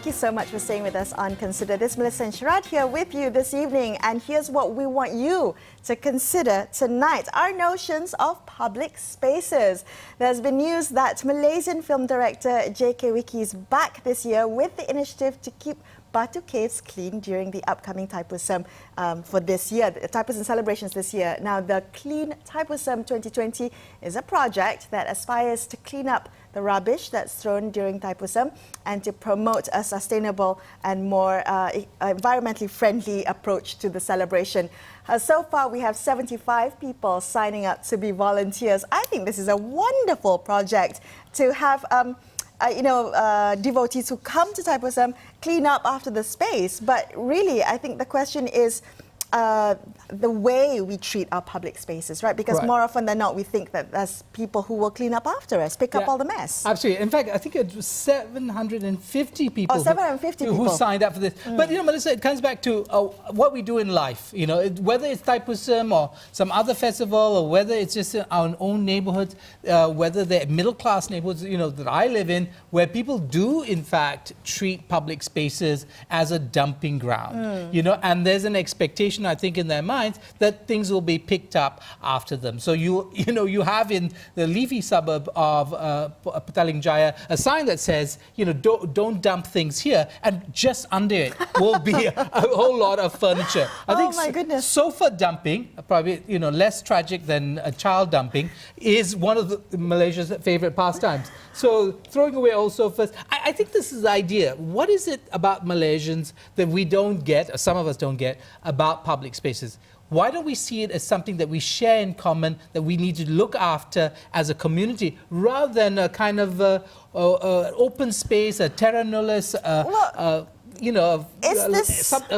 Thank you so much for staying with us on Consider This. Melisa and Sharaad here with you this evening, and here's what we want you to consider tonight: our notions of public spaces. There's been news that Malaysian film director JK Wicky is back this year with the initiative to keep Batu Caves clean during the upcoming Thaipusam for this year, the Thaipusam celebrations this year. Now, the Clean Thaipusam 2020 is a project that aspires to clean up the rubbish that's thrown during Thaipusam and to promote a sustainable and more environmentally friendly approach to the celebration. So far, we have 75 people signing up to be volunteers. I think this is a wonderful project to have devotees who come to Thaipusam clean up after the space. But really, I think the question is the way we treat our public spaces, right? Because more often than not, we think that there's people who will clean up after us, pick up all the mess. Absolutely. In fact, I think it was 750 people, 750 who signed up for this. But, Melisa, it comes back to what we do in life. Whether it's Thaipusam or some other festival, or whether it's just in our own neighborhoods, whether they're middle-class neighborhoods, that I live in, where people do, in fact, treat public spaces as a dumping ground. And there's an expectation, I think, in their minds that things will be picked up after them. So you have in the leafy suburb of Petaling Jaya a sign that says, don't dump things here, and just under it will be a whole lot of furniture. I think my goodness. Sofa dumping, probably less tragic than child dumping, is one of Malaysia's favorite pastimes. So throwing away all sofas, I think this is the idea. What is it about Malaysians that we don't get, or some of us don't get, about public spaces? Why don't we see it as something that we share in common, that we need to look after as a community, rather than a kind of open space, a terra nullius, a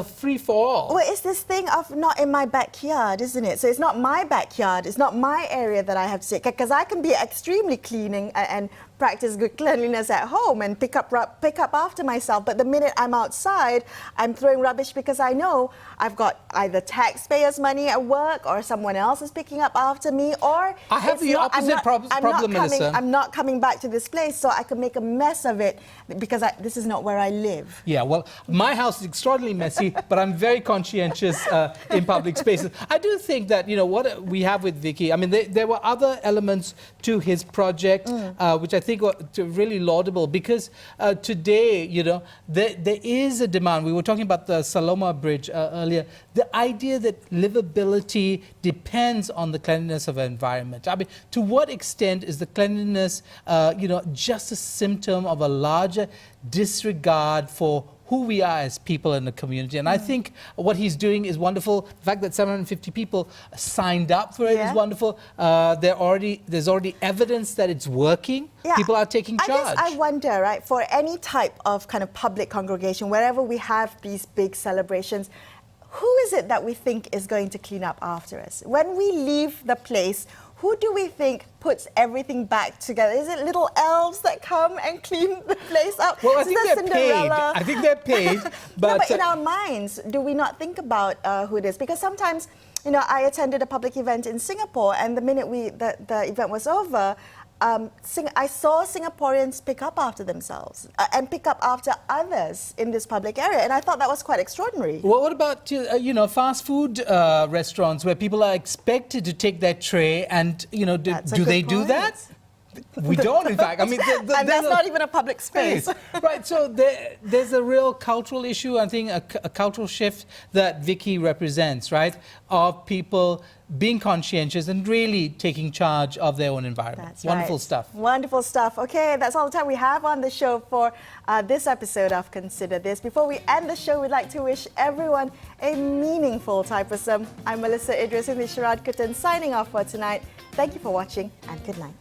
free-for-all? Well, it's this thing of not in my backyard, isn't it? So it's not my backyard, it's not my area that I have to take, because I can be extremely cleaning and practice good cleanliness at home and pick up after myself. But the minute I'm outside, I'm throwing rubbish because I know I've got either taxpayers' money at work, or someone else is picking up after me, or I have the opposite problem, Melisa. I'm not coming back to this place, so I can make a mess of it because this is not where I live. Yeah, well, my house is extraordinarily messy, but I'm very conscientious in public spaces. I do think that, what we have with Vicky, I mean, there were other elements to his project, which I think were really laudable, because today, there is a demand. We were talking about the Saloma Bridge earlier. The idea that livability depends on the cleanliness of an environment. I mean, to what extent is the cleanliness, just a symptom of a larger disregard for who we are as people in the community? And I think what he's doing is wonderful. The fact that 750 people signed up for it is wonderful. There's already evidence that it's working. Yeah. People are taking charge. I guess I wonder, right, for any type of kind of public congregation, wherever we have these big celebrations, who is it that we think is going to clean up after us? When we leave the place, who do we think puts everything back together? Is it little elves that come and clean the place up? Well, I think they're paid. I think they're paid. But in our minds, do we not think about who it is? Because sometimes, I attended a public event in Singapore, and the minute the event was over, I saw Singaporeans pick up after themselves and pick up after others in this public area, and I thought that was quite extraordinary. Well, what about fast food restaurants where people are expected to take their tray and do they do that? We don't, in fact. I mean, and that's not even a public space. Right, so there's a real cultural issue, I think, a cultural shift that Vicky represents, right, of people being conscientious and really taking charge of their own environment. That's wonderful right. stuff. Wonderful stuff. Okay, that's all the time we have on the show for this episode of Consider This. Before we end the show, we'd like to wish everyone a meaningful Thaipusam. I'm Melisa, Idris, and Sharaad, Kuttan signing off for tonight. Thank you for watching, and good night.